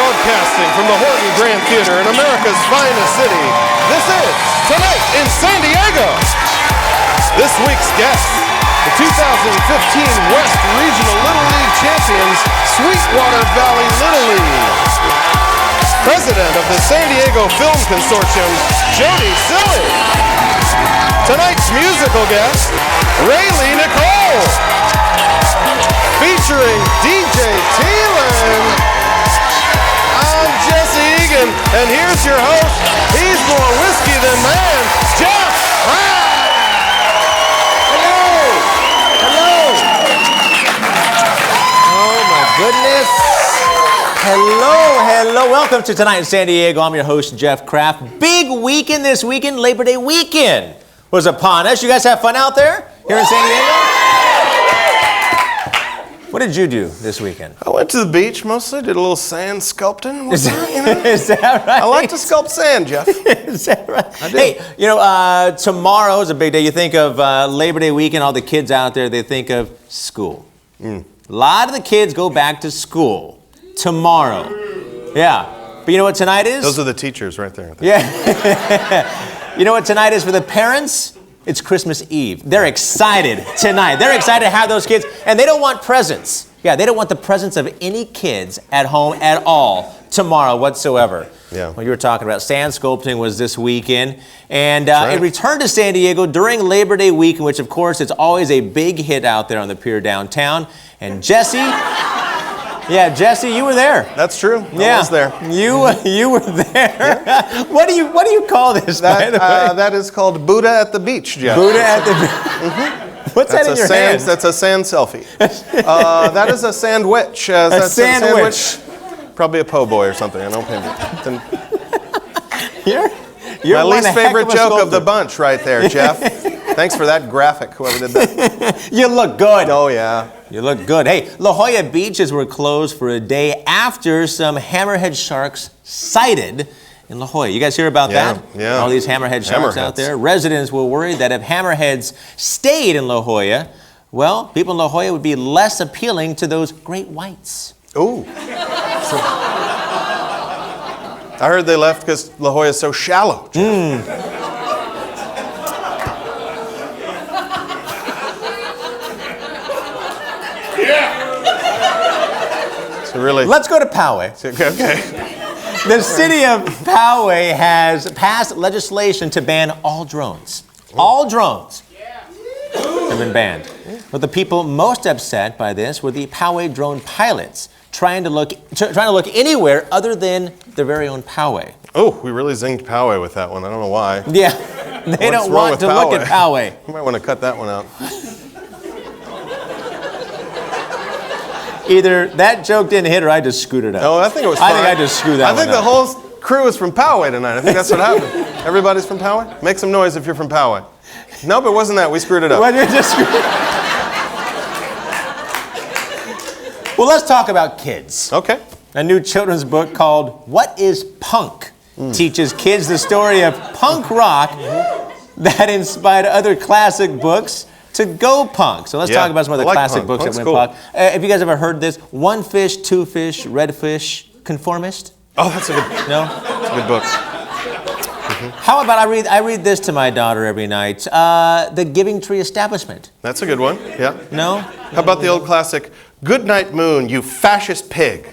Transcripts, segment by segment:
Broadcasting from the Horton Grand Theater in America's finest city, this is Tonight in San Diego. This week's guest, the 2015 West Regional Little League champions, Sweetwater Valley Little League. President of the San Diego Film Consortium, Jodi Cilley. Tonight's musical guest, Raelee Nikole. Featuring DJ Teelan. I'm Jesse Egan, and here's your host. He's more whiskey than man, Jeff Kraft. Oh my goodness. Hello. Welcome to Tonight in San Diego. I'm your host, Jeff Kraft. Big weekend this weekend, Labor Day weekend was upon us. You guys have fun out there here in San Diego? What did you do this weekend? I went to the beach mostly, did a little sand sculpting. Is that right? I like to sculpt sand, Jeff. Is that right? I do. Hey, tomorrow is a big day. You think of Labor Day weekend, all the kids out there, they think of school. A lot of the kids go back to school tomorrow. Yeah. But you know what tonight is? Those are the teachers right there. Yeah. You know what tonight is for the parents? It's Christmas Eve. They're excited tonight. They're excited to have those kids, and they don't want presents. Yeah, they don't want the presence of any kids at home at all tomorrow whatsoever. Yeah. Well, you were talking about sand sculpting was this weekend, and right. It returned to San Diego during Labor Day weekend, which of course it's always a big hit out there on the pier downtown. And Jesse, Jesse, you were there. That's true. I was there. You were there. Yeah. What do you call this? By the way? That is called Buddha at the beach, Jeff. Buddha at the beach. What's that in your hand? That's a sand selfie. That is a sandwich. A sandwich. Probably a po' boy or something. I don't pay attention. You're my least favorite joke sculptor of the bunch right there, Jeff. Thanks for that graphic, whoever did that. You look good. Oh, yeah. You look good. Hey, La Jolla beaches were closed for a day after some hammerhead sharks sighted in La Jolla. You guys hear about that? Yeah. All these hammerhead sharks out there. Residents were worried that if hammerheads stayed in La Jolla, well, people in La Jolla would be less appealing to those great whites. Ooh. I heard they left because La Jolla is so shallow. So really, Let's go to Poway. Okay. The city of Poway has passed legislation to ban all drones. All drones have been banned. But the people most upset by this were the Poway drone pilots trying to look anywhere other than their very own Poway. Oh, we really zinged Poway with that one. I don't know why. Yeah, they don't want to look at Poway. You might want to cut that one out. Either that joke didn't hit or I just screwed it up. Oh, I think it was fine. I think I just screwed that one up. I think the whole crew is from Poway tonight. I think that's what happened. Everybody's from Poway? Make some noise if you're from Poway. Nope, it wasn't that. We screwed it up. Well, let's talk about kids. Okay. A new children's book called What is Punk? Teaches kids the story of punk rock that inspired other classic books to go punk. So let's talk about some of the classic books that went punk. Have you guys ever heard this? One Fish, Two Fish, Red Fish, Conformist? Oh, that's a good. No? That's a good book. How about I read this to my daughter every night? The Giving Tree Establishment. That's a good one. Yeah. No? How about the old classic, Good Night Moon, you fascist pig?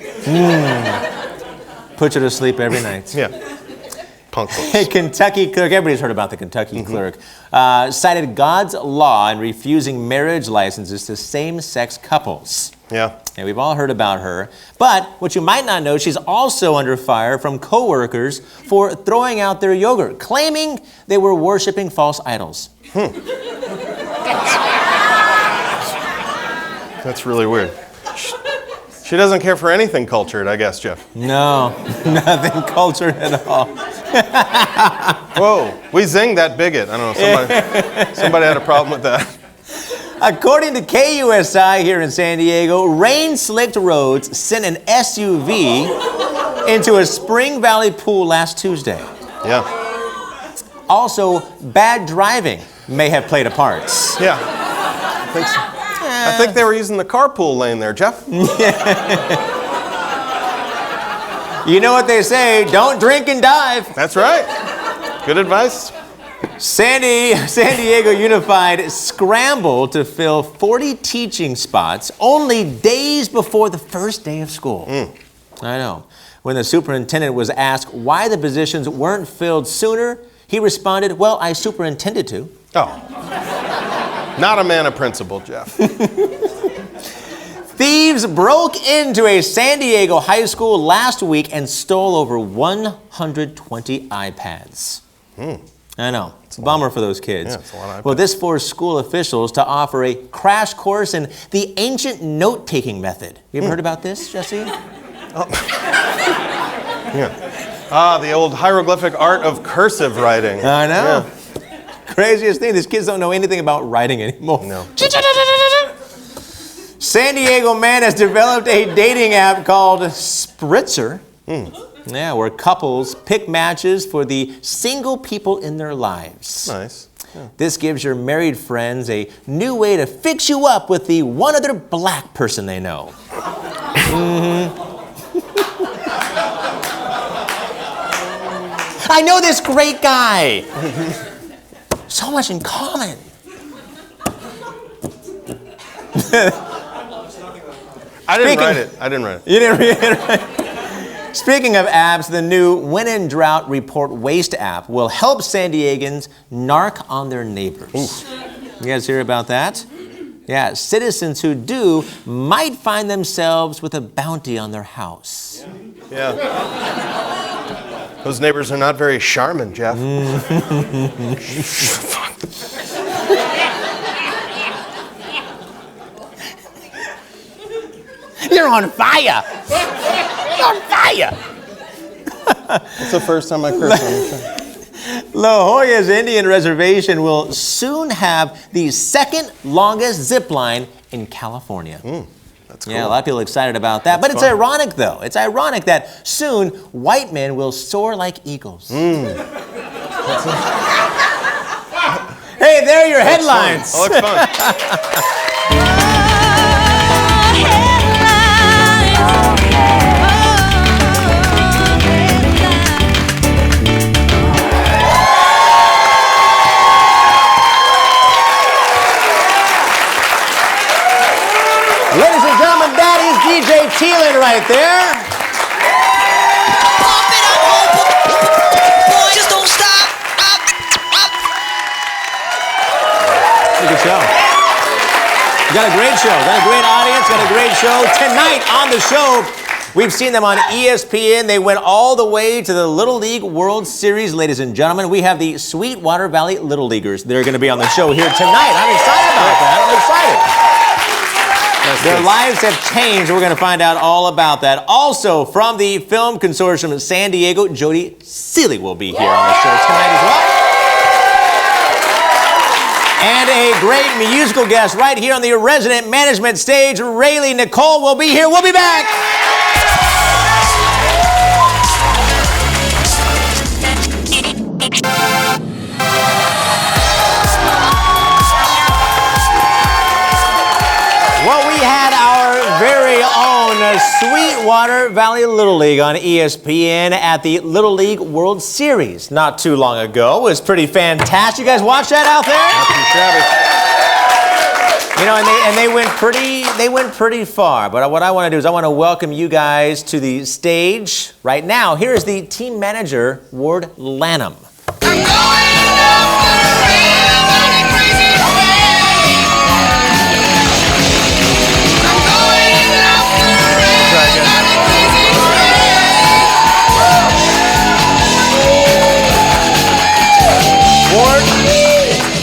Put you to sleep every night. Yeah. Punk books. A Kentucky clerk, everybody's heard about the Kentucky clerk, cited God's law in refusing marriage licenses to same-sex couples. Yeah. And we've all heard about her. But what you might not know, she's also under fire from coworkers for throwing out their yogurt, claiming they were worshiping false idols. That's really weird. She doesn't care for anything cultured, I guess, Jeff. No, nothing cultured at all. Whoa, we zinged that bigot. I don't know, somebody had a problem with that. According to KUSI here in San Diego, rain-slicked roads sent an SUV into a Spring Valley pool last Tuesday. Yeah. Also, bad driving may have played a part. Yeah, I think so. I think they were using the carpool lane there, Jeff. You know what they say, don't drink and dive. That's right. Good advice. San Diego Unified scrambled to fill 40 teaching spots only days before the first day of school. I know. When the superintendent was asked why the positions weren't filled sooner, he responded, well, I superintended to. Oh. Not a man of principle, Jeff. Thieves broke into a San Diego high school last week and stole over 120 iPads. I know. It's a bummer for those kids. Yeah, it's a lot of iPads. Well, this forced school officials to offer a crash course in the ancient note-taking method. You ever heard about this, Jesse? Yeah. The old hieroglyphic art of cursive writing. I know. Yeah. Craziest thing, these kids don't know anything about writing anymore. No. San Diego man has developed a dating app called Spritzer. Yeah, where couples pick matches for the single people in their lives. Nice. Yeah. This gives your married friends a new way to fix you up with the one other black person they know. I know this great guy. So much in common. I didn't write it. You didn't read it, right? Speaking of apps, the new When in Drought Report Waste app will help San Diegans narc on their neighbors. You guys hear about that? Yeah, citizens who do might find themselves with a bounty on their house. Yeah. Those neighbors are not very charming, Jeff. You're on fire! You're on fire! It's the first time I cursed on the show. La Jolla's Indian Reservation will soon have the second longest zip line in California. That's cool. Yeah, a lot of people are excited about that. But it's ironic, though. It's ironic that soon white men will soar like eagles. Hey, there are your headlines. That looks fun. Ladies and gentlemen, that is DJ Cilley right there. Pump it up, boy, just don't stop. Good show. Got a great show. Got a great audience. Got a great show. Tonight on the show, we've seen them on ESPN. They went all the way to the Little League World Series, ladies and gentlemen. We have the Sweetwater Valley Little Leaguers. They're going to be on the show here tonight. I'm excited about that. I'm excited. Their lives have changed. We're going to find out all about that. Also, from the Film Consortium in San Diego, Jodi Cilley will be here on the show tonight as well. And a great musical guest right here on the resident management stage, Raelee Nikole will be here. We'll be back. Well, we had our very own Sweetwater Valley Little League on ESPN at the Little League World Series not too long ago. It was pretty fantastic. You guys watch that out there? You know, and they went pretty far. But what I want to do is I want to welcome you guys to the stage right now. Here is the team manager, Ward Lanham.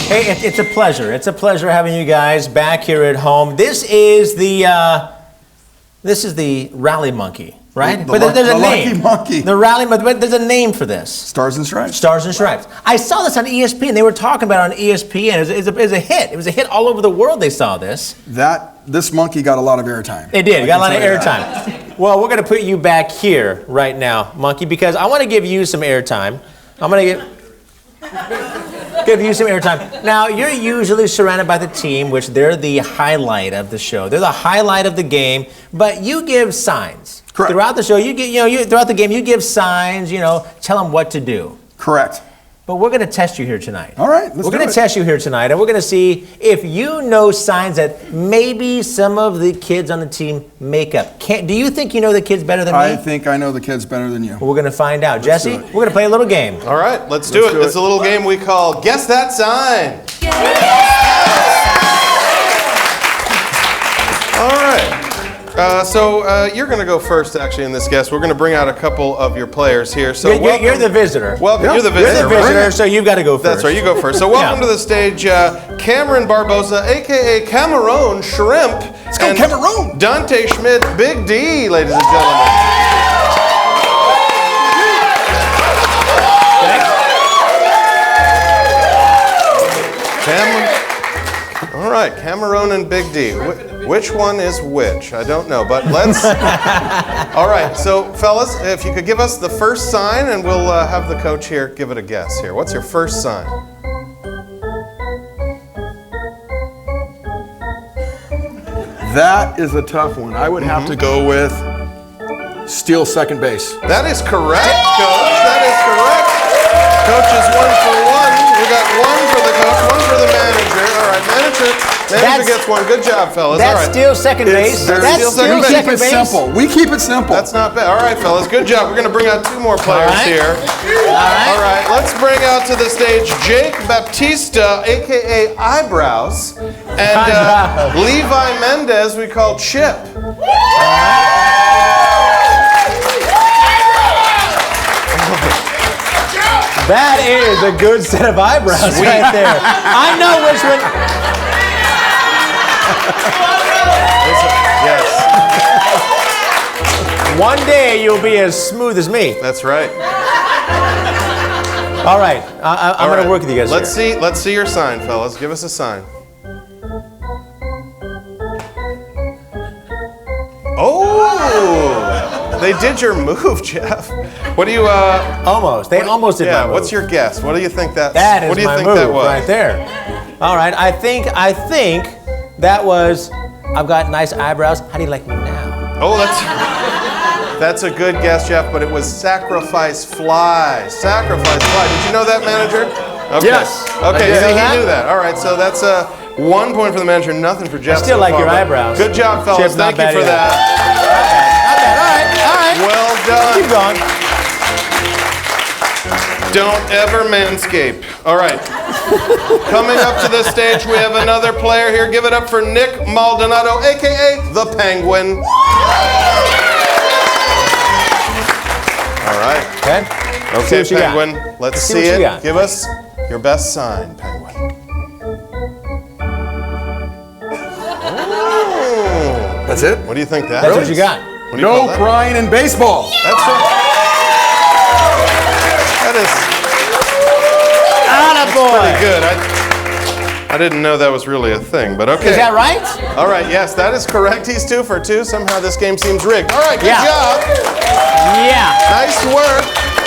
Hey, it's a pleasure. It's a pleasure having you guys back here at home. This is the rally monkey, right? But there's a name. Lucky monkey. The rally, but there's a name for this. Stars and Stripes. Stars and Stripes. I saw this on ESPN. They were talking about it on ESPN. It was a hit. It was a hit all over the world. They saw this. This monkey got a lot of airtime. It did. It got a lot of airtime. Well, we're going to put you back here right now, monkey, because I want to give you some airtime. I'm going to give you some airtime. Now, you're usually surrounded by the team, which they're the highlight of the show. They're the highlight of the game, but you give signs. Correct. Throughout the show, throughout the game, you give signs, tell them what to do. Correct. But we're going to test you here tonight. All right, let's We're going to test you here tonight, and we're going to see if you know signs that maybe some of the kids on the team make up. Do you think you know the kids better than me? I think I know the kids better than you. Well, we're going to find out. Jesse, we're going to play a little game. All right, let's do it. It's a little game we call Guess That Sign. All right. So you're going to go first, actually, in this guess. We're going to bring out a couple of your players here. So You're the visitor. Welcome. Yeah. You're the visitor. You're the visitor, so you've got to go first. That's right. You go first. So welcome to the stage, Cameron Barbosa, a.k.a. Cameron Shrimp. Let's go, Cameron. Dante Schmidt, Big D, ladies and gentlemen. All right, Cameron and Big D. Which one is which? I don't know, but let's... All right, so fellas, if you could give us the first sign, and we'll have the coach here give it a guess here. What's your first sign? That is a tough one. I would have to go with steal second base. That is correct, Coach. That is correct. Coach is 1 for 1. We got 1 for the coach, 1 for the manager. All right, manager gets 1. Good job, fellas. All That's right. steal second base. That's steal steal second second base. base. Simple. We keep it simple. That's not bad. All right, fellas. Good job. We're going to bring out 2 more players here. All right. Let's bring out to the stage Jake Baptista, a.k.a. Eyebrows, and Levi Mendez, we call Chip. That is a good set of eyebrows right there. I know which one. Yes. One day you'll be as smooth as me. That's right. All right, I'm going to work with you guys. Let's see your sign, fellas. Give us a sign. Oh, they did your move, Jeff. What do you? Almost. They almost did my move. What's your guess? What do you think that? That is what do you my think move that was? right there. All right, I think that was. I've got nice eyebrows. How do you like me now? Oh, that's a good guess, Jeff. But it was sacrifice fly. Sacrifice fly. Did you know that, manager? Okay. Yes. Okay, I so did. he knew that. All right, so that's 1 point for the manager, nothing for Jeff. I still so like far, your but eyebrows. Good job, fellas. Chip's not Thank you bad for either. that. All right. Well done. Keep going. Don't ever manscape. All right. Coming up to the stage, we have another player here. Give it up for Nick Maldonado, a.k.a. the Penguin. All right. Okay. Okay, See what you got. Penguin. Let's See see what you it. got. Give us your best sign, Penguin. Ooh. That's it? What do you think that That's is? what you got. What do you call No that? crying in baseball. That's right. That is Attaboy. pretty good. I didn't know that was really a thing, but okay. Is that right? All right, yes, that is correct. He's 2 for 2. Somehow this game seems rigged. All right, good job. Yeah. Nice work.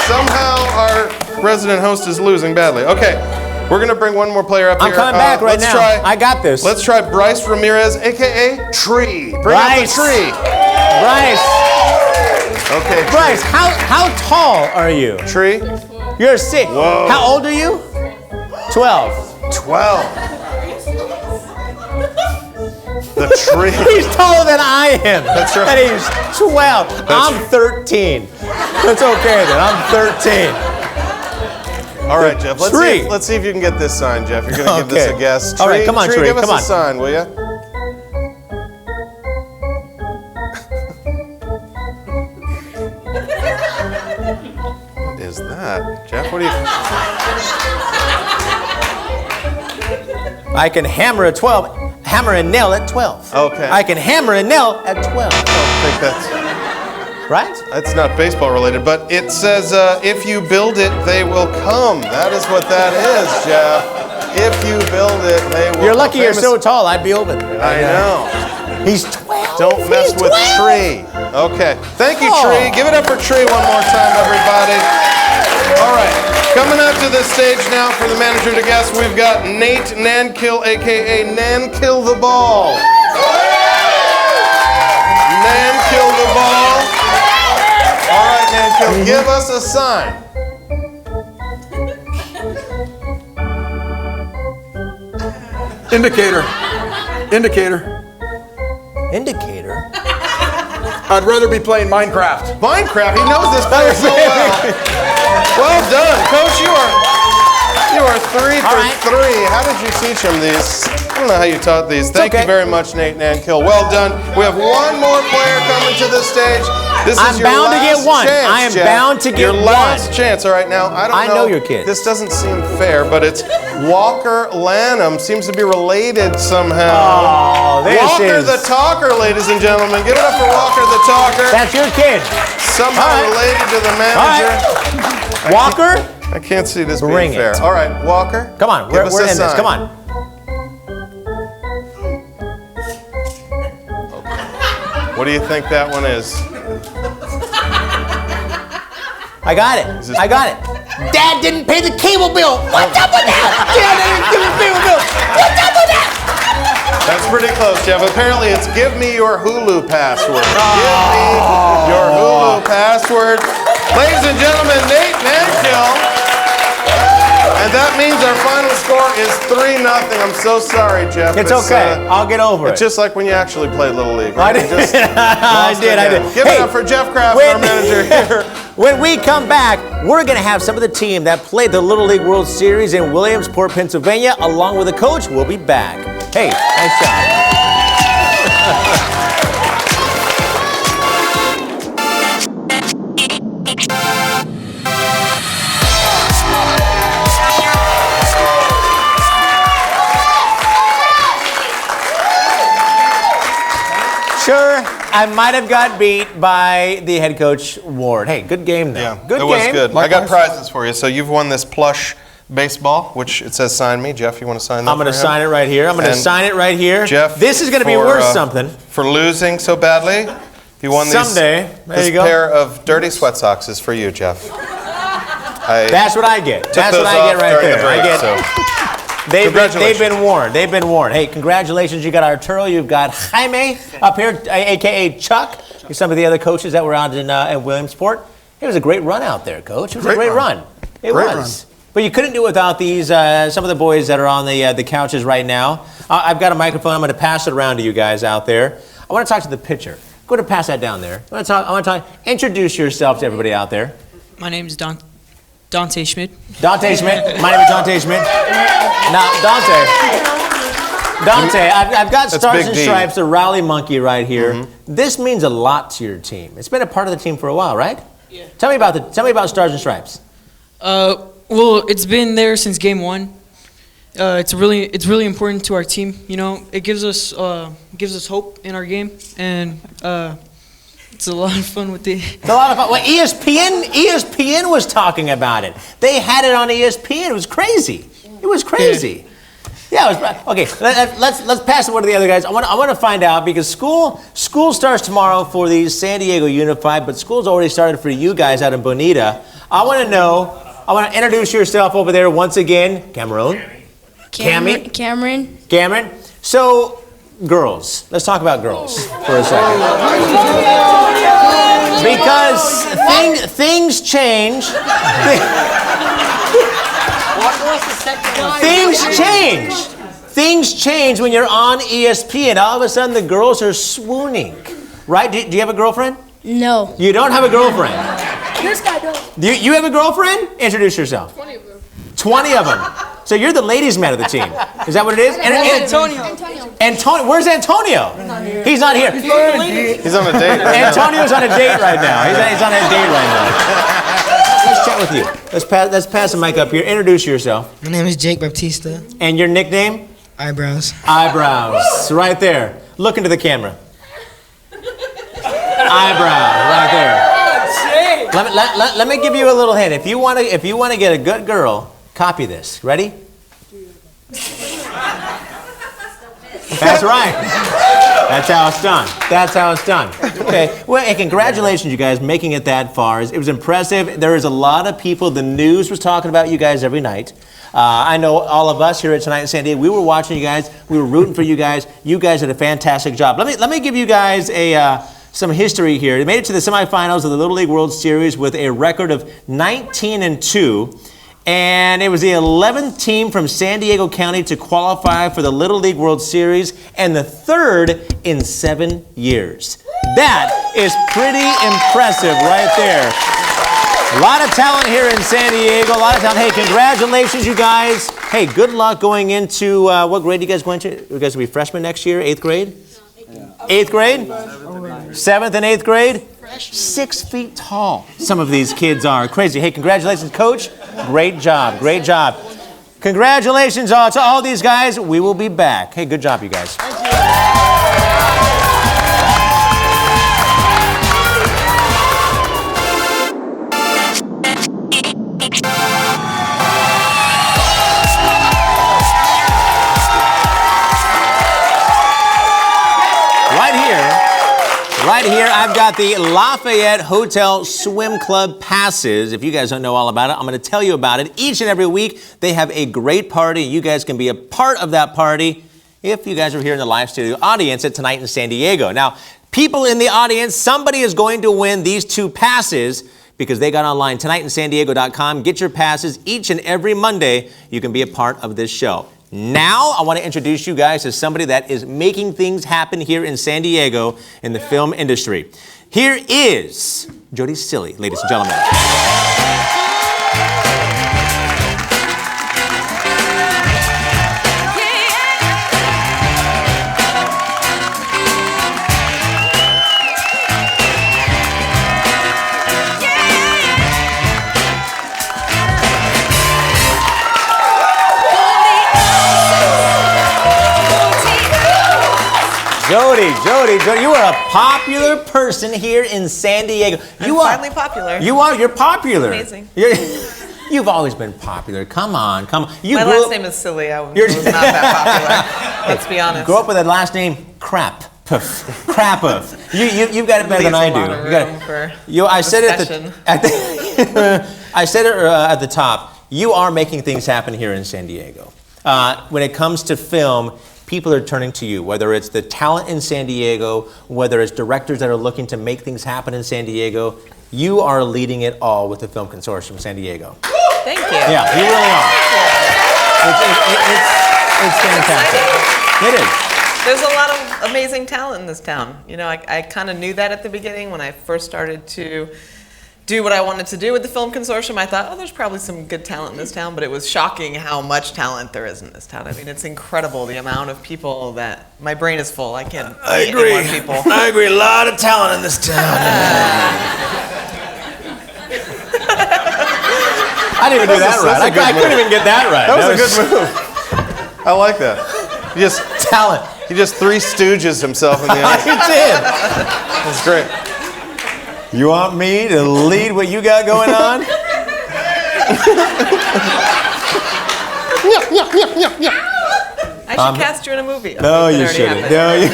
Somehow our resident host is losing badly. Okay, we're going to bring 1 more player up I'm here. coming back right let's now. Try, I got this. Let's try Bryce Ramirez, a.k.a. Tree. Bring Bryce. up the tree. Bryce. Okay, Bryce, how tall are you? Tree. You're 6. Whoa. How old are you? 12. 12. The tree. He's taller than I am. That's right. And he's 12. I'm 13. That's okay then. I'm 13. All right, Jeff. Tree. Let's see if you can get this sign, Jeff. You're going to give this a guess. All right, come on, Tree, give us come a on. sign, will you? What is that, Jeff? What do you? I can hammer a 12. Hammer and nail at 12. Okay. I can hammer and nail at 12. I think Right? that's not baseball related, but it says if you build it, they will come. That is what that is, Jeff. If you build it, they will. You're lucky come. you're so tall. I'd be open. I know. He's 12. Don't mess He's with 12. Tree. Okay. Thank you, Oh. Tree. Give it up for Tree 1 more time, everybody. All right. Coming up to the stage now for the manager to guess, we've got Nate Nankill, a.k.a. Nankill the Ball. Nankill the Ball. and give us a sign. Indicator. Indicator. Indicator? I'd rather be playing Minecraft. Minecraft, he knows this player so well. Well done, Coach. You are 3 for 3. How did you teach him these? I don't know how you taught these. Thank you very much, Nate Nankill. Well done. We have one more player coming to the stage. This is your bound to last get one. chance, I am Jeff. bound to get your one. last chance. All right, now I know your kid. This doesn't seem fair, but it's Walker Lanham. Seems to be related somehow. Oh, this Walker is... the Talker, ladies and gentlemen. Give it up for Walker the Talker. That's your kid. Somehow related to the manager. Walker? I can't see this Bring being fair. it. All right, Walker. Come on, give we're us a in this. sign. Come on. What do you think that one is? I got it. I got it. Dad didn't pay the cable bill. What's up with that? Dad didn't give the cable bill. What's up with that? That's pretty close, Jeff. Apparently it's give me your Hulu password. Give me your Hulu password. Ladies and gentlemen, Nate Nankill. And that means our final score is 3-0. I'm so sorry, Jeff. It's okay. I'll get over it. It's just like when you actually played Little League. Right? I did. I did. Give it up for Jeff Kraft, our manager here. When we come back, we're going to have some of the team that played the Little League World Series in Williamsport, Pennsylvania, along with the coach. We'll be back. Hey, nice job. Sure, I might have got beat by the head coach, Ward. Hey, good game, though. Yeah, good it game. was good. I got prizes for you. So you've won this plush baseball, which it says sign me. Jeff, you want to sign that? I'm going to sign it right here. I'm going to sign it right here. Jeff, this is going to be worth something. For losing so badly, you won these. Someday. There you go. This pair of dirty sweat socks is for you, Jeff. That's what I get. That's what I get right there. I get. They've been warned. They've been warned. Hey, congratulations. You got Arturo. You've got Jaime up here, a.k.a. Chuck. Some of the other coaches that were out in Williamsport. It was a great run out there, Coach. It was a great run. It was. But you couldn't do it without these, some of the boys that are on the couches right now. I've got a microphone. I'm going to pass it around to you guys out there. I want to talk to the pitcher. Go ahead and pass that down there. I want to talk. Introduce yourself to everybody out there. My name is Dante Schmidt. Dante Schmidt. My name is Dante Schmidt. Now, Dante, I've got Stars and Stripes, the rally monkey right here. Mm-hmm. This means a lot to your team. It's been a part of the team for a while, right? Yeah. Tell me about Stars and Stripes. Well, it's been there since game 1. It's really important to our team. You know, it gives us hope in our game, and it's a lot of fun with it. It's a lot of fun. Well, ESPN was talking about it. They had it on ESPN. It was crazy. It was crazy. Yeah, it was, okay. Let's pass it over to the other guys. I want to find out because school starts tomorrow for the San Diego Unified, but school's already started for you guys out in Bonita. I want to introduce yourself over there once again. Cameron. Cameron. So, girls. Let's talk about girls for a second. Because things change. Things change when you're on ESPN. All of a sudden, the girls are swooning. Right? Do you have a girlfriend? No. You don't have a girlfriend? This guy does. You have a girlfriend? Introduce yourself. 20 of them. 20 of them. So you're the ladies' man of the team. Is that what it is? Antonio. Where's Antonio? He's not here. He's on a date right now. Antonio's on a date right now. He's on a date right now. Let's chat with you. Let's pass the mic up here. Introduce yourself. My name is Jake Baptista. And your nickname? Eyebrows. Eyebrows. Right there. Look into the camera. Eyebrows. Right there. Let me give you a little hint. If you want to get a good girl, copy this. Ready? That's right. That's how it's done. Okay. Well, and congratulations, you guys, making it that far. It was impressive. There is a lot of people. The news was talking about you guys every night. I know all of us here at Tonight in San Diego, we were watching you guys. We were rooting for you guys. You guys did a fantastic job. Let me give you guys some history here. They made it to the semifinals of the Little League World Series with a record of 19-2. And it was the 11th team from San Diego County to qualify for the Little League World Series and the 3rd in 7 years. That is pretty impressive right there. A lot of talent here in San Diego, a lot of talent. Hey, congratulations, you guys. Hey, good luck going into, what grade are you guys going to? You guys will be freshmen next year, 8th grade? 8th grade? 7th and 8th grade? 6 feet tall. Some of these kids are crazy. Hey, congratulations, Coach. Great job, great job. Congratulations to all these guys. We will be back. Hey, good job, you guys. Right here, I've got the Lafayette Hotel Swim Club passes. If you guys don't know all about it, I'm going to tell you about it. Each and every week, they have a great party. You guys can be a part of that party if you guys are here in the live studio audience at Tonight in San Diego. Now, people in the audience, somebody is going to win these 2 passes because they got online, tonightinsandiego.com. Get your passes each and every Monday. You can be a part of this show. Now, I want to introduce you guys to somebody that is making things happen here in San Diego in the film industry. Here is Jodi Cilley, ladies and gentlemen. Jodi, you are a popular person here in San Diego. I'm finally popular. You're popular. Amazing. You've always been popular. Come on. My last name is Cilley. I was not that popular. Let's be honest. Grew up with that last name, Crap. Crappuff. You've got it better than I do. I said it at the top. You are making things happen here in San Diego. When it comes to film, people are turning to you, whether it's the talent in San Diego, whether it's directors that are looking to make things happen in San Diego. You are leading it all with the Film Consortium San Diego. Thank you. Yeah, you really are. It's fantastic. It is. There's a lot of amazing talent in this town. You know, I kind of knew that at the beginning when I first started to do what I wanted to do with the Film Consortium. I thought, there's probably some good talent in this town, but it was shocking how much talent there is in this town. I mean, it's incredible the amount of people that my brain is full. I can't meet any more people. I agree. A lot of talent in this town. I didn't even do that right. I couldn't even get that right. That was a good move. I like that. Just talent. He just Three Stooges himself in the eye. You did. That's great. You want me to lead what you got going on? I should cast you in a movie. No, you shouldn't. No, you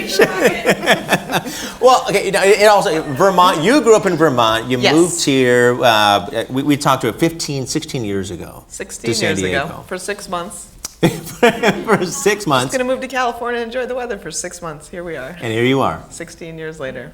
shouldn't. Well, okay. It also Vermont. You grew up in Vermont. You moved here. We talked to it 16 years ago. 16 years ago for 6 months. For 6 months. Just gonna move to California and enjoy the weather for 6 months. Here we are. And here you are. 16 years later.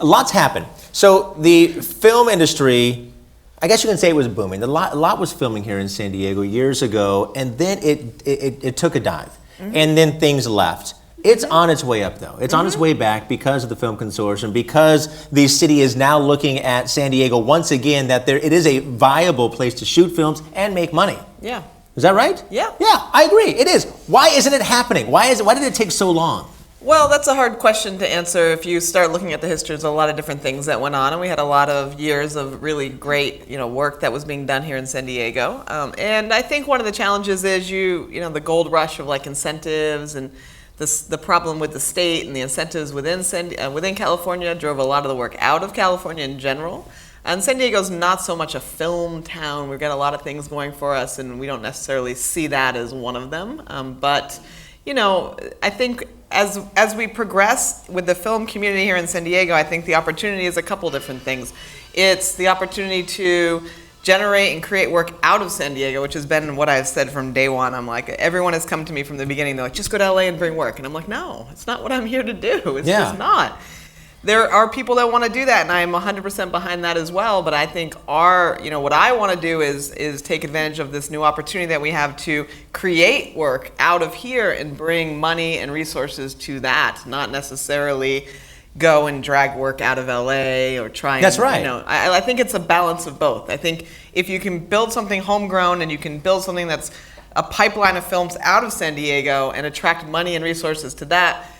Lots happened. So the film industry, I guess you can say it was booming. A lot was filming here in San Diego years ago, and then it took a dive, and then things left. It's on its way up, though. It's on its way back because of the Film Consortium, because the city is now looking at San Diego once again that it is a viable place to shoot films and make money. Yeah. Is that right? Yeah. Yeah, I agree. It is. Why isn't it happening? Why did it take so long? Well, that's a hard question to answer. If you start looking at the history, there's a lot of different things that went on, and we had a lot of years of really great, work that was being done here in San Diego. And I think one of the challenges is the gold rush of like incentives and the problem with the state and the incentives within California drove a lot of the work out of California in general. And San Diego's not so much a film town. We've got a lot of things going for us, and we don't necessarily see that as one of them. But I think as we progress with the film community here in San Diego, I think the opportunity is a couple different things. It's the opportunity to generate and create work out of San Diego, which has been what I've said from day one. I'm like, everyone has come to me from the beginning. They're like, just go to LA and bring work. And I'm like, no, it's not what I'm here to do. It's just not. there are people that want to do that, and I am 100% behind that as well. But I think what I want to do is take advantage of this new opportunity that we have to create work out of here and bring money and resources to that, not necessarily go and drag work out of LA or try. That's right. I think it's a balance of both. I think if you can build something homegrown and you can build something that's a pipeline of films out of San Diego and attract money and resources to that,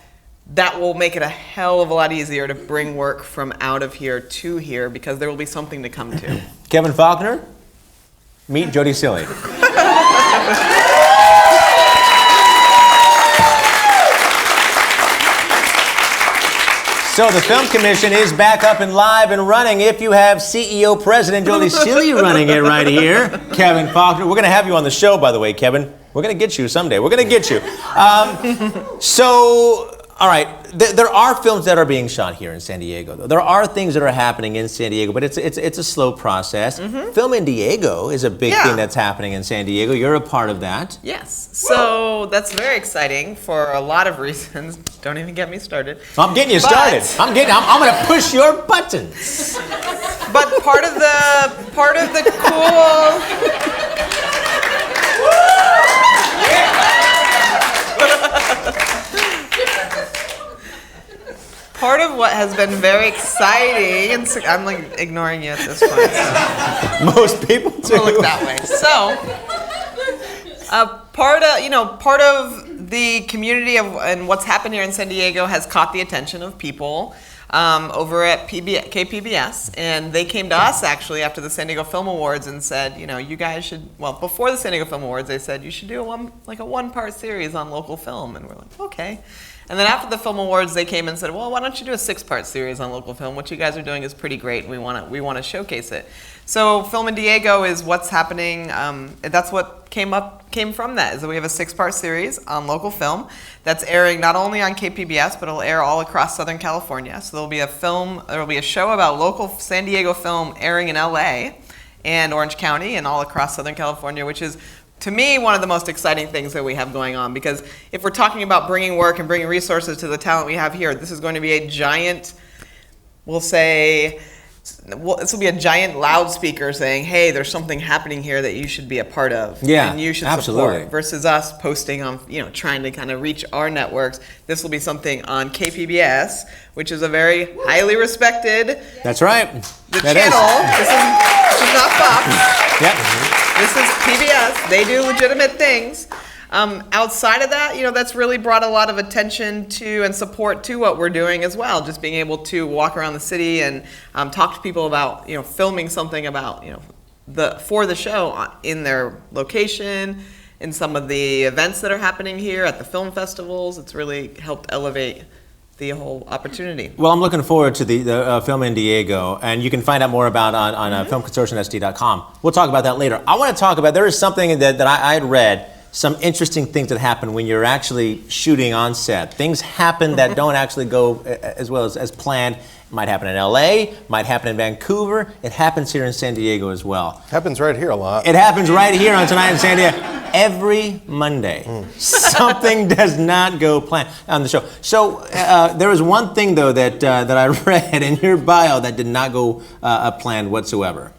that will make it a hell of a lot easier to bring work from out of here to here, because there will be something to come to. Kevin Faulkner, meet Jodi Cilley. So the Film Commission is back up and live and running. If you have CEO President Jodi Cilley running it right here, Kevin Faulkner. We're going to have you on the show, by the way, Kevin. We're going to get you someday. We're going to get you. All right, there are films that are being shot here in San Diego, though. There are things that are happening in San Diego, but it's a slow process. Film in Diego is a big thing that's happening in San Diego. You're a part of that. Yes, so that's very exciting for a lot of reasons. Don't even get me started. I'm getting you started. I'm going to push your buttons. But part of the cool. Part of what has been very exciting, and I'm like ignoring you at this point. So. Most people do. Look that way. So, part of the community and what's happened here in San Diego has caught the attention of people over at KPBS, and they came to us actually after the San Diego Film Awards and said, you guys should. Well, before the San Diego Film Awards, they said you should do a one-part series on local film, and we're like, okay. And then after the Film Awards, they came and said, well, why don't you do a 6-part series on local film? What you guys are doing is pretty great, and we want to showcase it. So Film in Diego is what's happening. That's what came from that, is that we have a 6-part series on local film that's airing not only on KPBS, but it'll air all across Southern California. So there'll be a show about local San Diego film airing in LA and Orange County and all across Southern California, which is, to me, one of the most exciting things that we have going on, because if we're talking about bringing work and bringing resources to the talent we have here, this is going to be a giant, this will be a giant loudspeaker saying, hey, there's something happening here that you should be a part of. Yeah, and you should absolutely. support, versus us posting on, trying to kind of reach our networks. This will be something on KPBS, which is a very highly respected. That's right. Channel. This is not Fox. Yep. This is PBS. They do legitimate things. Outside of that, that's really brought a lot of attention to and support to what we're doing as well. Just being able to walk around the city and talk to people about, filming something about, for the show in their location, in some of the events that are happening here at the film festivals. It's really helped elevate the whole opportunity. Well, I'm looking forward to the film in Diego, and you can find out more about on filmconsortiumsd.com. We'll talk about that later. I want to talk about, there is something that I had read, some interesting things that happen when you're actually shooting on set. Things happen that don't actually go as well as planned. It might happen in LA, might happen in Vancouver. It happens here in San Diego as well. Happens right here a lot. It happens right here on Tonight in San Diego. Every Monday, something does not go planned on the show. So there was one thing, though, that I read in your bio that did not go planned whatsoever.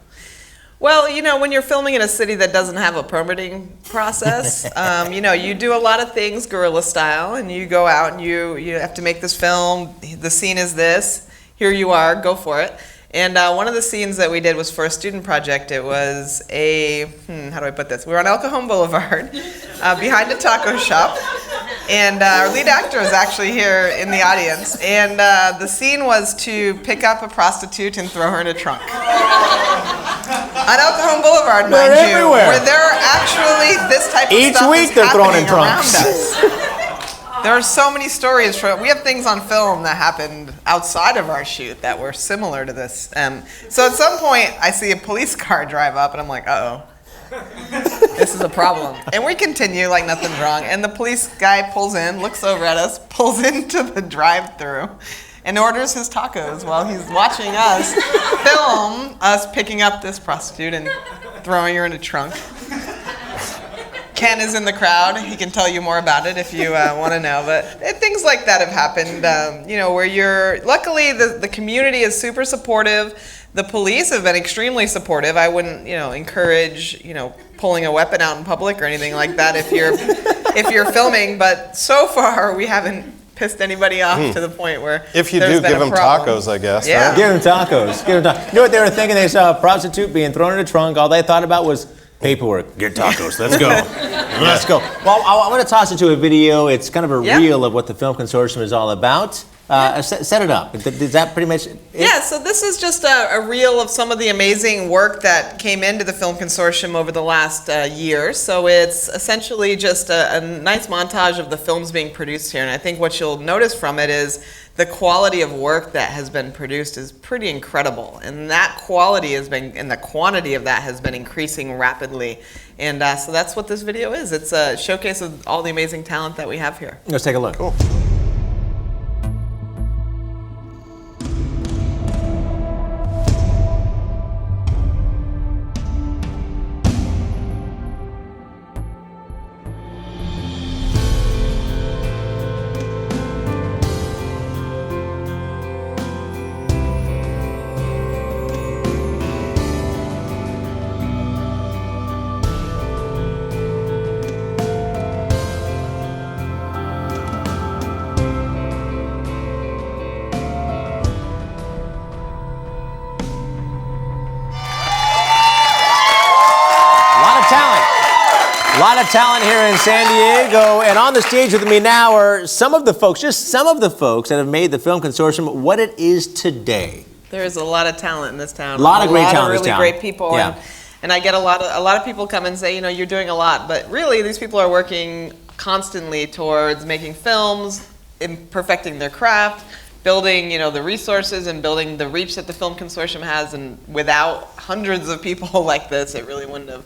Well, when you're filming in a city that doesn't have a permitting process, you do a lot of things guerrilla style, and you go out and you have to make this film. The scene is this. Here you are. Go for it. And one of the scenes that we did was for a student project. It was how do I put this? We were on El Cajon Boulevard, behind a taco shop, and our lead actor is actually here in the audience. And the scene was to pick up a prostitute and throw her in a trunk. On El Cajon Boulevard, mind you, everywhere. where there are actually this type of Each stuff week is they're thrown happening in trunks. around us. There are so many stories. We have things on film that happened outside of our shoot that were similar to this. So at some point, I see a police car drive up, and I'm like, uh-oh. This is a problem. And we continue like nothing's wrong. And the police guy pulls in, looks over at us, pulls into the drive-thru, and orders his tacos while he's watching us film us picking up this prostitute and throwing her in a trunk. Ken is in the crowd. He can tell you more about it if you want to know. But things like that have happened, where luckily the community is super supportive. The police have been extremely supportive. I wouldn't, encourage, pulling a weapon out in public or anything like that if you're filming. But so far, we haven't pissed anybody off to the point where if you there's do, been give a them problem. tacos, I guess. Yeah. Huh? Give them tacos. Give them tacos. You know what they were thinking? They saw a prostitute being thrown in a trunk. All they thought about was paperwork. Get tacos. Let's go. Let's go. Well, I want to toss it to a video. It's kind of a reel of what the Film Consortium is all about. Set it up. Is that pretty much it? Yeah, so this is just a reel of some of the amazing work that came into the Film Consortium over the last year. So it's essentially just a nice montage of the films being produced here. And I think what you'll notice from it is the quality of work that has been produced is pretty incredible. And that quality and the quantity of that has been increasing rapidly. And so that's what this video is. It's a showcase of all the amazing talent that we have here. Let's take a look. Cool. A lot of talent here in San Diego, and on the stage with me now are some of the folks that have made the Film Consortium what it is today. There is a lot of talent in this town. A lot of great talent in this really town. great people. Yeah. And I get a lot of people come and say, you're doing a lot, but really these people are working constantly towards making films, perfecting their craft, building, the resources and building the reach that the Film Consortium has. And without hundreds of people like this, it really wouldn't have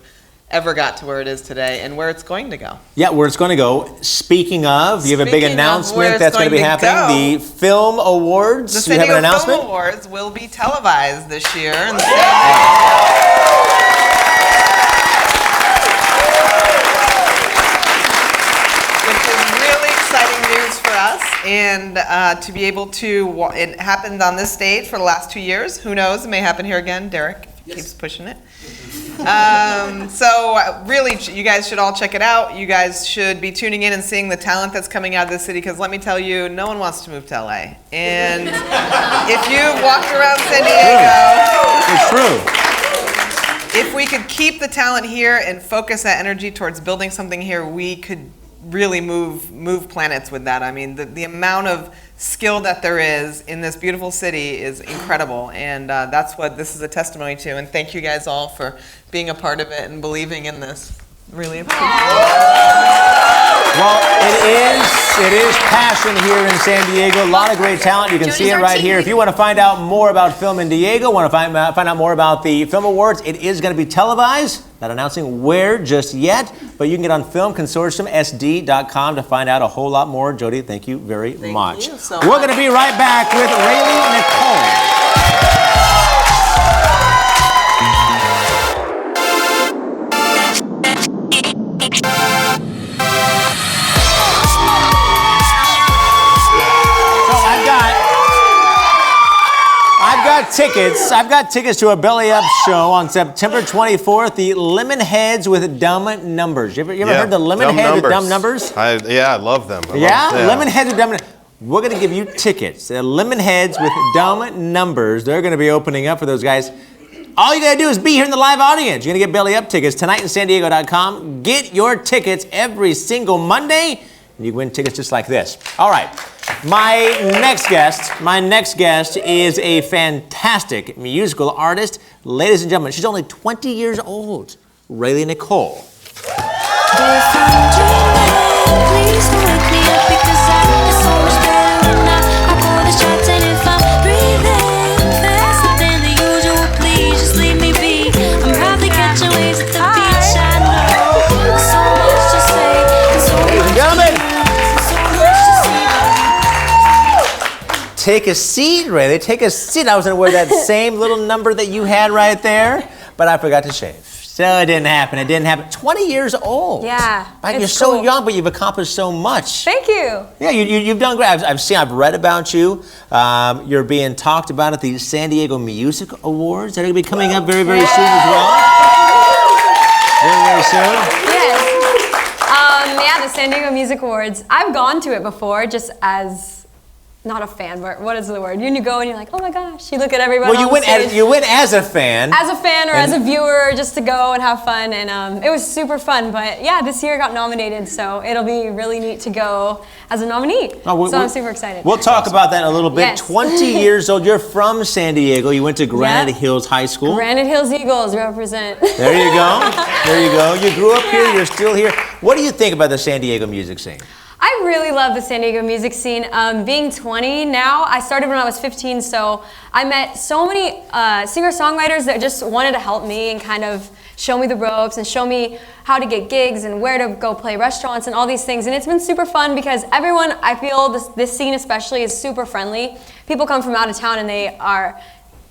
ever got to where it is today and where it's going to go. Yeah, where it's going to go. Speaking of, you have a big announcement that's going to be happening. The Film Awards. The San you have an Diego announcement? Film Awards will be televised this year. And which is really exciting news for us. And to be able to, it happened on this stage for the last 2 years. Who knows, it may happen here again. Derek keeps pushing it. So really, you guys should all check it out. You guys should be tuning in and seeing the talent that's coming out of this city, because let me tell you, no one wants to move to LA. And if you've walked around San Diego, it's true. If we could keep the talent here and focus that energy towards building something here, we could really move planets with that. I mean, the amount of skill that there is in this beautiful city is incredible, and that's what this is a testimony to. And thank you guys all for being a part of it and believing in this. Really appreciate it. Well, it is passion here in San Diego. A lot of great talent. You can see it right here. If you want to find out more about film in Diego, want to find out more about the Film Awards, it is going to be televised. Not announcing where just yet, but you can get on filmconsortiumsd.com to find out a whole lot more. Jodi, thank you very much. You so We're going to be right back with Raelee Nikole. I've got tickets to a Belly Up show on September 24th, the Lemonheads with Dumb Numbers. You ever heard the Lemonheads with Dumb Numbers? I love them. Lemonheads with Dumb Numbers. We're going to give you tickets. Lemonheads with Dumb Numbers. They're going to be opening up for those guys. All you got to do is be here in the live audience. You're going to get Belly Up tickets tonight in sandiego.com. Get your tickets every single Monday, and you can win tickets just like this. All right. My next guest is a fantastic musical artist. Ladies and gentlemen, she's only 20 years old. Raelee Nikole. Take a seat, Raelee. Take a seat. I was going to wear that same little number that you had right there, but I forgot to shave. So it didn't happen. It didn't happen. 20 years old. Yeah, Right? You're it's so cool. young, but you've accomplished so much. Thank you. Yeah, you've done great. I've read about you. You're being talked about at the San Diego Music Awards that are going to be coming up very, very soon as well. Very, very soon. Yes. Yeah, the San Diego Music Awards. I've gone to it before, just as not a fan, but what is the word? You go and you're like, oh my gosh. You look at everybody. Well, you went as a fan. As a fan or as a viewer, just to go and have fun, and it was super fun. But yeah, this year I got nominated, so it'll be really neat to go as a nominee. So I'm super excited. We'll talk about that in a little bit. Yes. 20 years old. You're from San Diego. You went to Granite Hills High School. Granite Hills Eagles represent. There you go. There you go. You grew up here. You're still here. What do you think about the San Diego music scene? I really love the San Diego music scene. Being 20 now, I started when I was 15, so I met so many singer-songwriters that just wanted to help me and kind of show me the ropes and show me how to get gigs and where to go play restaurants and all these things. And it's been super fun because everyone, I feel this scene especially, is super friendly. People come from out of town and they are,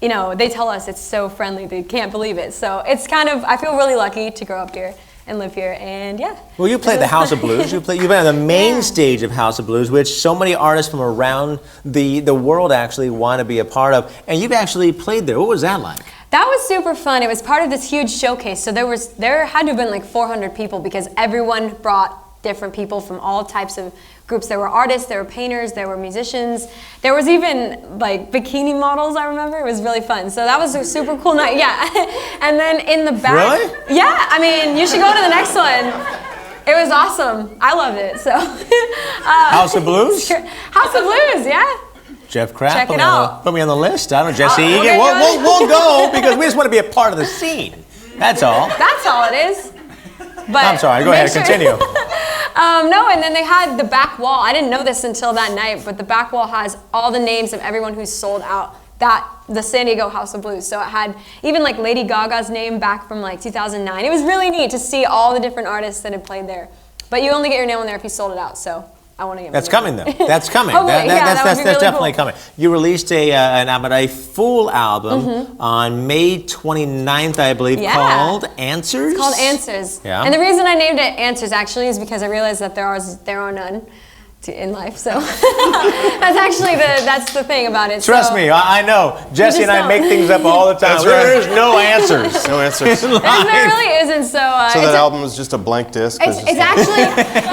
they tell us it's so friendly, they can't believe it. So it's kind of, I feel really lucky to grow up here and live here, and yeah. Well, you played the House of Blues. You've been on the main stage of House of Blues, which so many artists from around the world actually want to be a part of. And you've actually played there. What was that like? That was super fun. It was part of this huge showcase. So there had to have been like 400 people because everyone brought different people from all types of groups. There were artists, there were painters, there were musicians. There was even like bikini models, I remember. It was really fun. So that was a super cool night, yeah. And then in the back. Really? Yeah, I mean, you should go to the next one. It was awesome. I loved it, so. House of Blues? House of Blues, yeah. Jeff Kraft, Check it out. put me on the list. I don't know, Jesse we'll Egan. get you We'll go because we just want to be a part of the scene. That's all. That's all it is. But I'm sorry, go ahead, continue. No, and then they had the back wall. I didn't know this until that night, but the back wall has all the names of everyone who's sold out the San Diego House of Blues. So it had even like Lady Gaga's name back from like 2009. It was really neat to see all the different artists that had played there. But you only get your name on there if you sold it out, so I want to get my That's name coming, on though. there. That's coming. Hopefully, That's that would be really definitely cool. coming. You released an album, a full album on May 29th, I believe, Yeah. called Answers? It's called Answers. Yeah. And the reason I named it Answers actually is because I realized that there are none in life. So that's the thing about it. Trust me, I know. Jesse just and I don't. make things up all the time. That's right. There's no answers. No answers. There really isn't. So So it's that album is just a blank disc? It's actually,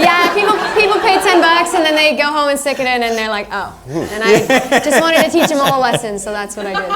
yeah, people pay $10 and then they go home and stick it in and they're like, oh. And I just wanted to teach them all a lesson, so that's what I did.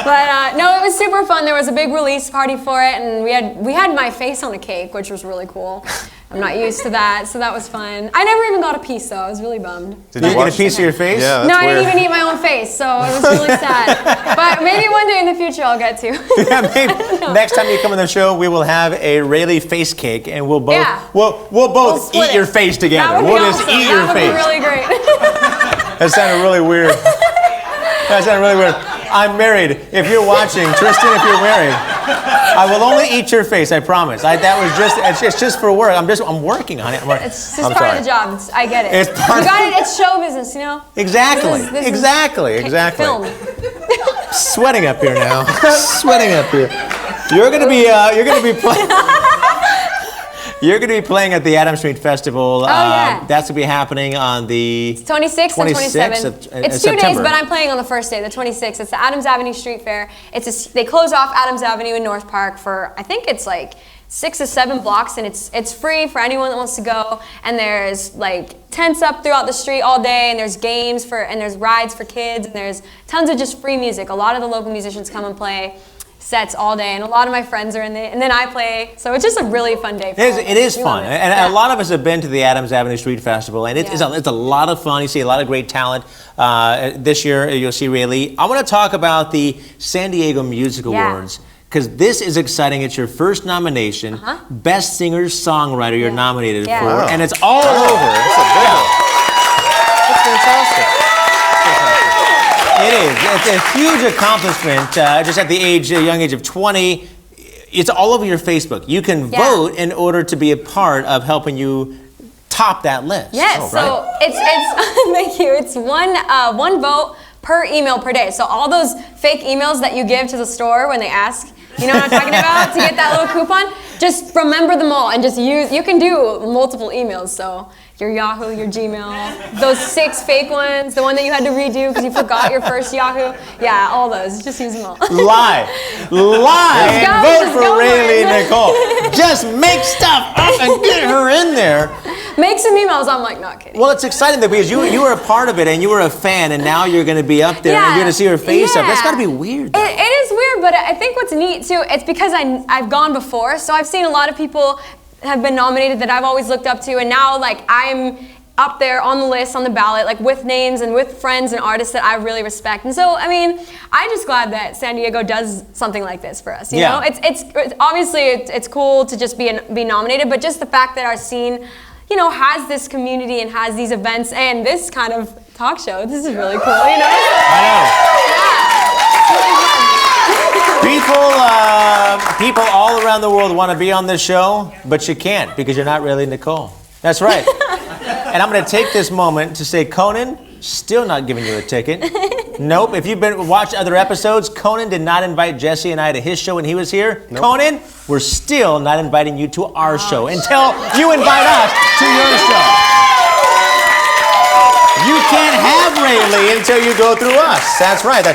But no, it was super fun. There was a big release party for it, and we had my face on a cake, which was really cool. I'm not used to that, so that was fun. I never even got a piece, though. I was really bummed. Did you get a piece of your face? Yeah, No, that's I weird. didn't even eat my own face, so it was really sad. But maybe one day in the future I'll get to. Yeah, maybe. Next time you come on the show, we will have a Raelee face cake, and we'll both we'll both split eat your it. face together. That would We'll be just awesome. eat your That would face. be really great. That sounded really weird. That sounded really weird. I'm married. If you're watching, Tristan, if you're married, I will only eat your face. I promise. It's just for work. I'm working on it. It's just part of the job. I get it. It's part It's show business, you know? Exactly. This is Exactly. Film. Sweating up here now. Sweating up here. You're gonna be playing. You're going to be playing at the Adams Street Festival. Yeah. That's going to be happening on the 26th and 27th. It's 2 days, September. but I'm playing on the first day, the 26th. It's the Adams Avenue Street Fair. They close off Adams Avenue in North Park for, I think it's like 6 or 7 blocks, and it's free for anyone that wants to go. And there's like tents up throughout the street all day, and there's games and there's rides for kids, and there's tons of just free music. A lot of the local musicians come and play sets all day, and a lot of my friends are in there, and then I play, so it's just a really fun day. It is fun, and a lot of us have been to the Adams Avenue Street Festival, and it's a lot of fun. You see a lot of great talent. This year, you'll see Raelee. I want to talk about the San Diego Music Awards, because this is exciting. It's your first nomination, Best Singer-Songwriter you're nominated for, and it's all over. That's fantastic. It is. It's a huge accomplishment. Just at the young age of 20, it's all over your Facebook. You can vote in order to be a part of helping you top that list. Yes. So it's thank you. It's one vote per email per day. So all those fake emails that you give to the store when they ask You know what I'm talking about? To get that little coupon, just remember them all and just use. You can do multiple emails, so your Yahoo, your Gmail, those 6 fake ones, the one that you had to redo because you forgot your first Yahoo. Yeah, all those. Just use them all. Lie, and vote for Raelee Nikole. Just make stuff up and get her in there. Make some emails. I'm like, not kidding. Well, it's exciting though because you were a part of it and you were a fan, and now you're going to be up there and you're going to see her face up. That's got to be weird. It is weird, but I think what's neat too, it's because I've gone before, so I've seen a lot of people have been nominated that I've always looked up to, and now like I'm up there on the list, on the ballot, like with names and with friends and artists that I really respect. And so, I mean, I'm just glad that San Diego does something like this for us. You know, it's obviously it's cool to just be nominated, but just the fact that our scene, you know, has this community and has these events and this kind of talk show, this is really cool. You know. People all around the world want to be on this show, but you can't because you're not Raelee Nikole. That's right. And I'm going to take this moment to say, Conan, still not giving you a ticket. Nope. If you've been watched other episodes, Conan did not invite Jesse and I to his show when he was here. Nope. Conan, we're still not inviting you to our show until you invite us to your show. You can't have Raelee until you go through us. That's right.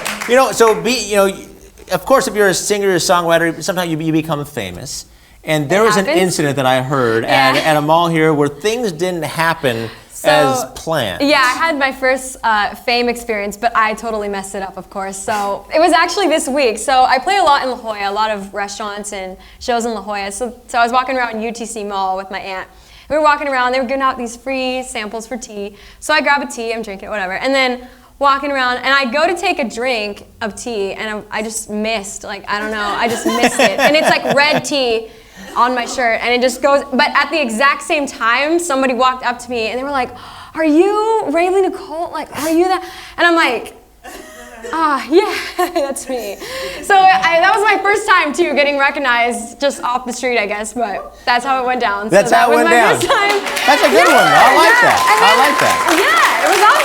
Of course, if you're a singer or a songwriter, sometimes you become famous. And there was an incident that I heard at a mall here where things didn't happen as planned. Yeah, I had my first fame experience, but I totally messed it up, of course. So it was actually this week. So I play a lot in La Jolla, a lot of restaurants and shows in La Jolla. So I was walking around UTC Mall with my aunt. We were walking around, they were giving out these free samples for tea. So I grab a tea, I'm drinking it, whatever. And then walking around, and I go to take a drink of tea, and I just missed, like, I don't know, I just missed it. And it's like red tea on my shirt, and it just goes, but at the exact same time, somebody walked up to me, and they were like, are you Raelee Nikole? Like, are you that? And I'm like, yeah, that's me. So that was my first time, too, getting recognized just off the street, I guess, but that's how it went down. That's how it went down. First time. That's a good one, though. I like that. I like that. Yeah, it was awesome.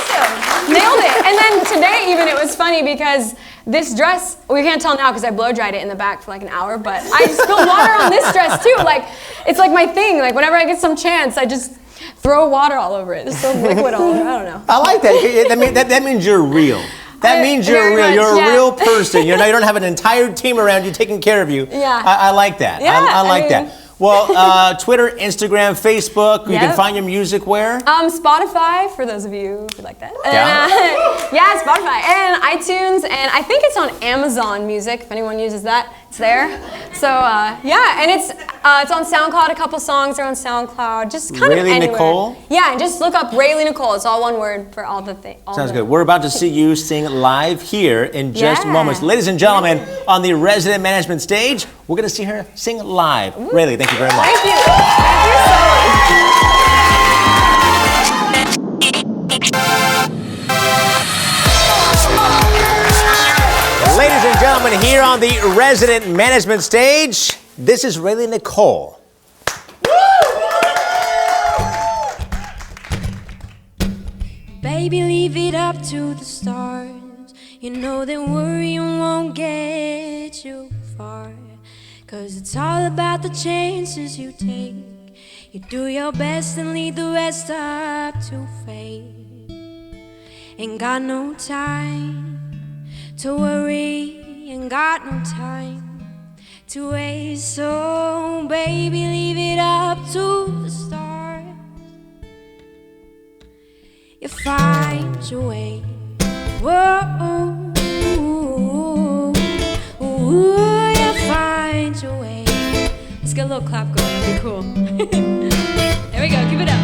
Nailed it. And then today, even, it was funny because this dress, we can't tell now because I blow dried it in the back for like an hour, but I spilled water on this dress, too. Like, it's like my thing. Like, whenever I get some chance, I just throw water all over it. There's some liquid all over. I don't know. I like that. That means you're real. That means you're real. You're a real person. You don't have an entire team around you taking care of you. Yeah. I like that. Yeah, I like that. Well, Twitter, Instagram, Facebook, you can find your music where? Spotify, for those of you who like that. Yeah. Spotify and iTunes, and I think it's on Amazon Music, if anyone uses that. It's there. So, and it's on SoundCloud. A couple songs are on SoundCloud. Just kind of anywhere. Raelee Nikole? Yeah, and just look up Raelee Nikole. It's all one word for all the things. Sounds good. We're about to see you sing live here in just moments. Ladies and gentlemen, on the resident management stage, we're going to see her sing live. Raelee, thank you very much. Thank you. Thank you so much. Ladies and gentlemen, here on the resident management stage, this is Raelee Nikole. Baby, leave it up to the stars. You know that worrying won't get you far. 'Cause it's all about the chances you take. You do your best and leave the rest up to fate. Ain't got no time to worry, ain't got no time to waste. So baby, leave it up to the stars. You find your way. Whoa, you find your way. Let's get a little clap going, it'll be cool. There we go, give it up.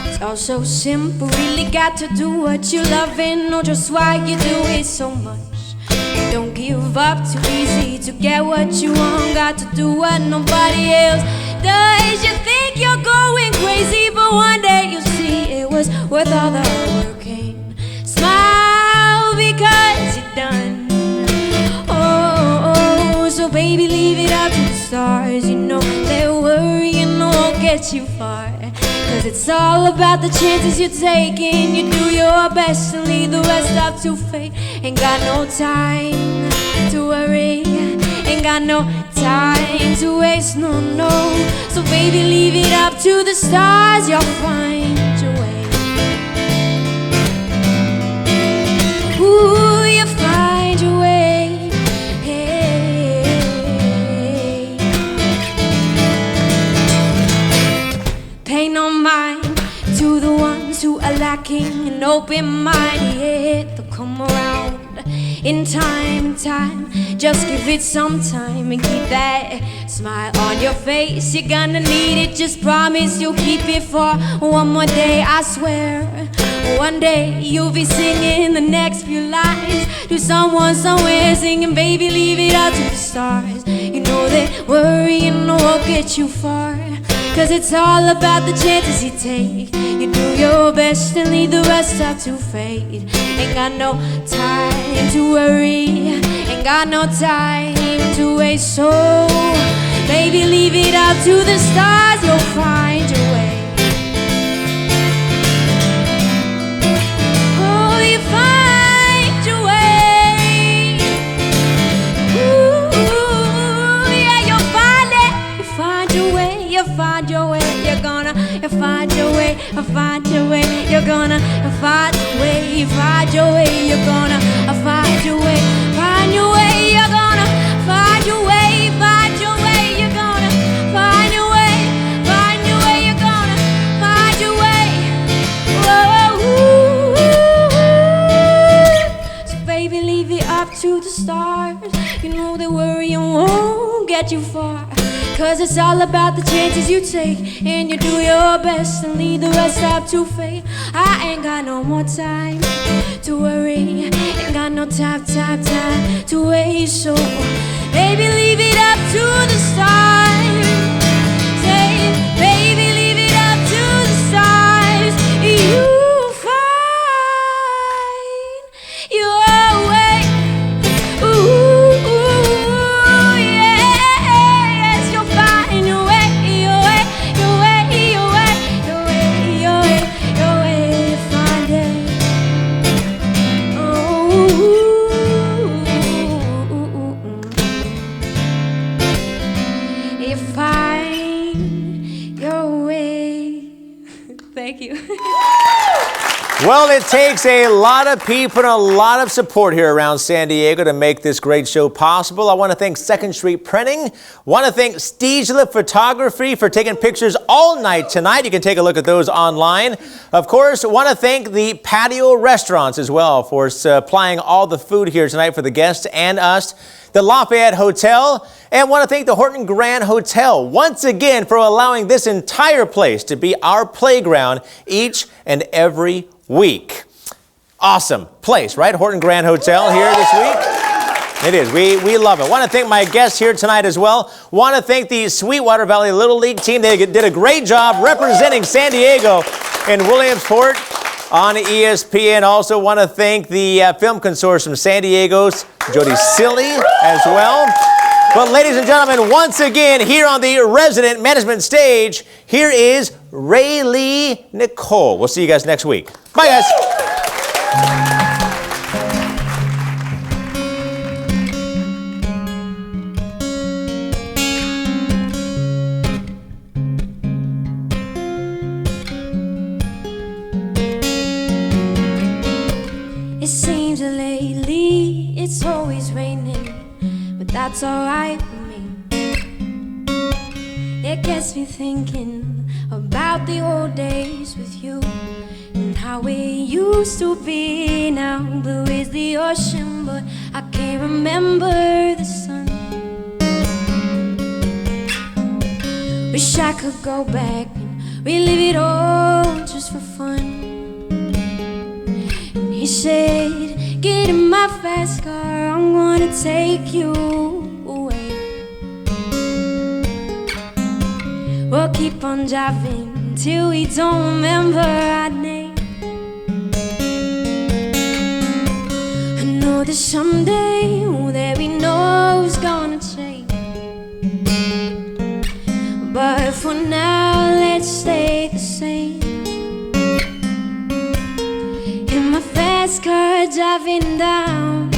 It's all so simple, really got to do what you love and know just why you do it so much. Don't give up too easy to get what you want. Got to do what nobody else does. You think you're going crazy, but one day you'll see it was worth all the hard work. And smile because you're done. Oh, so baby, leave it up to the stars. You know that worrying won't get you far. 'Cause it's all about the chances you're taking. You do your best and leave the rest up to fate. Ain't got no time to worry. Ain't got no time to waste, no, no. So baby, leave it up to the stars, you'll find your way. Ooh, you'll find your way. Hey. Pay no mind to the ones who are lacking an open mind. Yeah, they'll come around in time, just give it some time and keep that smile on your face. You're gonna need it, just promise you'll keep it for one more day. I swear, one day you'll be singing the next few lines to someone somewhere, singing, baby, leave it up to the stars. You know that worrying won't get you far, 'cause it's all about the chances you take. You do your best and leave the rest up to fate. Ain't got no time to worry, ain't got no time to waste. So, baby, leave it up to the stars, you'll find your way. Oh, you find your way. Ooh, yeah, you'll find it. You find your way, you find your way. You're gonna, you find your way, you find your way. You're gonna find your way, you find your way. You're gonna find your way, find your way. You're gonna find your way, find your way. You're gonna find your way, find your way. You're gonna find your way. Whoa, so baby, leave it up to the stars. You know that worrying won't get you far, 'cause it's all about the chances you take, and you do your best and leave the rest up to fate. I ain't got no more time to worry, ain't got no time to waste. So, baby, leave it up to the stars. Say, baby, leave it up to the stars. You find your way. Ooh, yes, you'll find your way, your way, your way, your way, your way, your way, your way. Find it. Oh, you find your way. Thank you. Well, it takes a lot of people and a lot of support here around San Diego to make this great show possible. I want to thank Second Street Printing. Want to thank Steegela Photography for taking pictures all night tonight. You can take a look at those online. Of course, want to thank the Patio Restaurants as well for supplying all the food here tonight for the guests and us. The Lafayette Hotel, and want to thank the Horton Grand Hotel once again for allowing this entire place to be our playground each and every week. Awesome place, right? Horton Grand Hotel here this week. It is. We love it. Want to thank my guests here tonight as well. Want to thank the Sweetwater Valley Little League team. They did a great job representing San Diego in Williamsport on ESPN. Also want to thank the Film Consortium San Diego's Jodi Cilley as well. But ladies and gentlemen, once again here on the resident management stage, here is Raelee Nikole. We'll see you guys next week. Bye, guys. It seems that lately it's always raining, but that's alright with me. It gets me thinking about the old days with you and how it used to be. Now blue is the ocean, but I can't remember the sun. Wish I could go back and relive it all just for fun. He said, get in my fast car, I'm gonna take you away. We'll keep on driving till we don't remember our name. I know that someday that we know is gonna change, but for now let's stay the same. In my fast car driving down